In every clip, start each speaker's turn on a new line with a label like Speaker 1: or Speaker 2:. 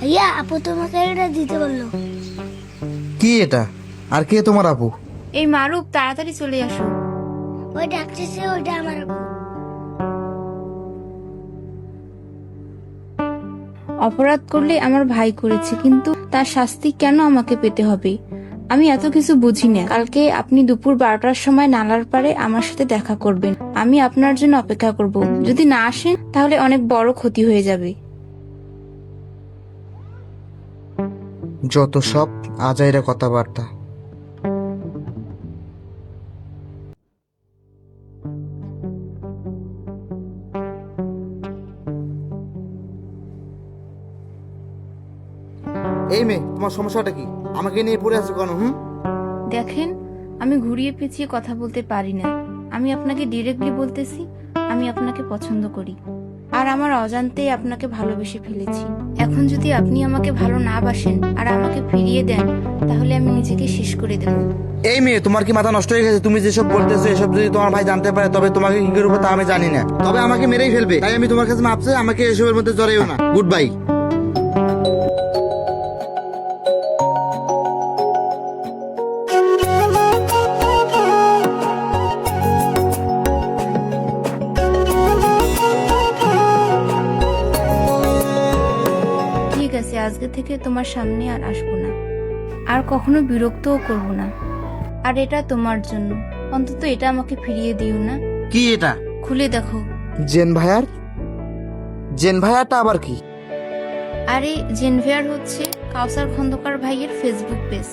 Speaker 1: ভাইয়া আপু তোমাকে এটা দিতে বললো।
Speaker 2: কি এটা? আর কে তোমার আপু?
Speaker 3: এই মারুফ, তাড়াতাড়ি চলে আসো।
Speaker 1: ওই ডাকতেছে, ওইটা আমার আপু।
Speaker 3: অপরাধ করলে আমার ভাই করেছে, কিন্তু তার শাস্তি কেন আমাকে পেতে হবে? আমি এত কিছু বুঝি না। কালকে আপনি দুপুর 12টার সময় নালার পাড়ে আমার সাথে দেখা করবেন। আমি আপনার জন্য অপেক্ষা করব। যদি না আসেন তাহলে অনেক বড় ক্ষতি হয়ে যাবে।
Speaker 2: যত সব আজাইরা কথাবার্তা। এই মেয়ে, তোমার সমস্যাটা কি? আমাকে নিয়ে পড়ে আছো কেন?
Speaker 3: দেখেন, আমি ঘুরিয়ে পেঁচিয়ে কথা বলতে পারি না। আমি আপনাকে ডিরেক্টলি বলতেছি, আমি আপনাকে পছন্দ করি, আর আমার অজান্তেই আপনাকে ভালোবেসে ফেলেছি। এখন যদি আপনি আমাকে ভালো না বাসেন আর আমাকে ফিরিয়ে দেন, তাহলে আমি নিজেকে শেষ করে দেব।
Speaker 2: এই মেয়ে, তোমার কি মাথা নষ্ট হয়ে গেছে? তুমি যেসব বলতেছো এসব যদি তোমার ভাই জানতে পারে তবে তোমাকে কি করবে তা আমি জানি না। তবে আমাকে মেরেই ফেলবে। তাই আমি তোমার কাছে মাপ চাই, আমাকে এসবের মধ্যে জড়াইও না। Good bye.
Speaker 3: ঠিক আছে, আজকে থেকে তোমার সামনে আর আসবো না, আর কখনো বিরক্তও করব না। আর এটা তোমার জন্য, অন্তত এটা আমাকে ফিরিয়ে দিও না।
Speaker 2: কি এটা?
Speaker 3: খুলে দেখো।
Speaker 2: জেন ভাইয়ার? জেন ভাইয়ারটা আবার কি?
Speaker 3: আরে জেনভিয়ার হচ্ছে কাউসার খন্দকার ভাইয়ের ফেসবুক পেজ,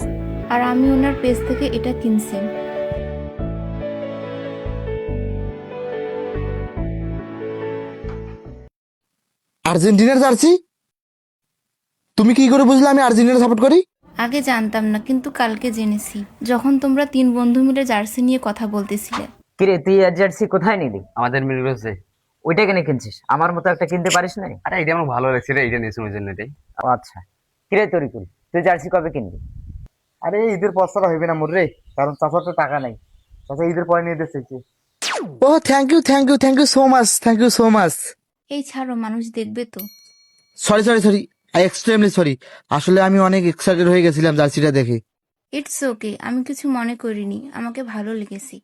Speaker 3: আর আমি ওনার পেজ থেকে এটা কিনছি।
Speaker 2: আর্জেন্টিনার জার্সি? তুমি কি করে বুঝলে আমি আর্জেন্টিনা সাপোর্ট করি?
Speaker 3: আগে জানতাম না, কিন্তু কালকে জেনেছি, যখন তোমরা 3 বন্ধু মিলে জার্সি নিয়ে কথা বলতেছিলে।
Speaker 4: কিরে, তুই আর জার্সি কোথায় নিলি?
Speaker 5: আমাদের মিল রয়েছে।
Speaker 4: ওইটা কেন কিনছিস? আমার মতো একটা কিনতে পারিস নাই?
Speaker 5: আরে এটা আমার ভালো লাগছে রে, এটা নিয়েছি ওই জন্য এটাই।
Speaker 4: ও আচ্ছা। কিরে তরিকুল, তুই জার্সি কবে কিনবি?
Speaker 2: আরে ঈদের পর ছাড়া হইবে না মোর রে, কারণ চাচার তো টাকা নাই। চাচা ঈদের পরে নিয়ে দিতেছে। Oh thank you, thank you, thank you so much, thank you so much.
Speaker 3: এই ছাড়ো, মানুষ দেখবে তো।
Speaker 2: Sorry sorry sorry, I extremely sorry. আসলে আমি অনেক এক্সাইটেড হয়ে গেছিলাম জার্সিটা দেখে।
Speaker 3: ইটস ওকে, আমি কিছু মনে করিনি, আমাকে ভালো লেগেছে।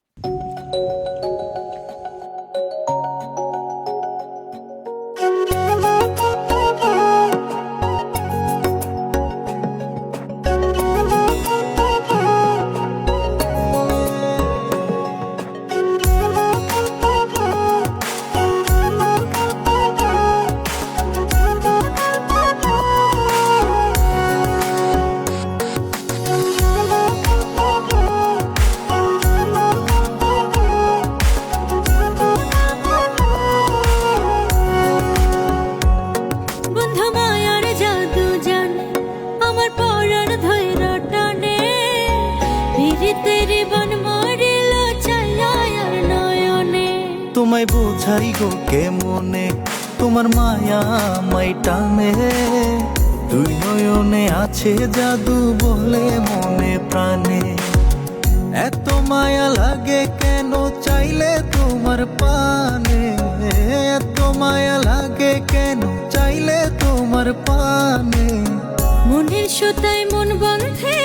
Speaker 6: বন্ধু মায়ার জাদু জান আমার পরাণ ধৈরা টানে, পিরিতের বন মরিল ছায়ার নয়নে।
Speaker 7: তোমায় বোঝাই গো কেমনে, তোমার মায়া আমায় টানে। দুই নয়নে আছে জাদু বলে মনে প্রাণে। এত মায়া লাগে কেন চাইলে তোমার পানে, এত মায়া লাগে কেন চাইলে তোমার পানে।
Speaker 6: মনের সুতায় মন বন্ধে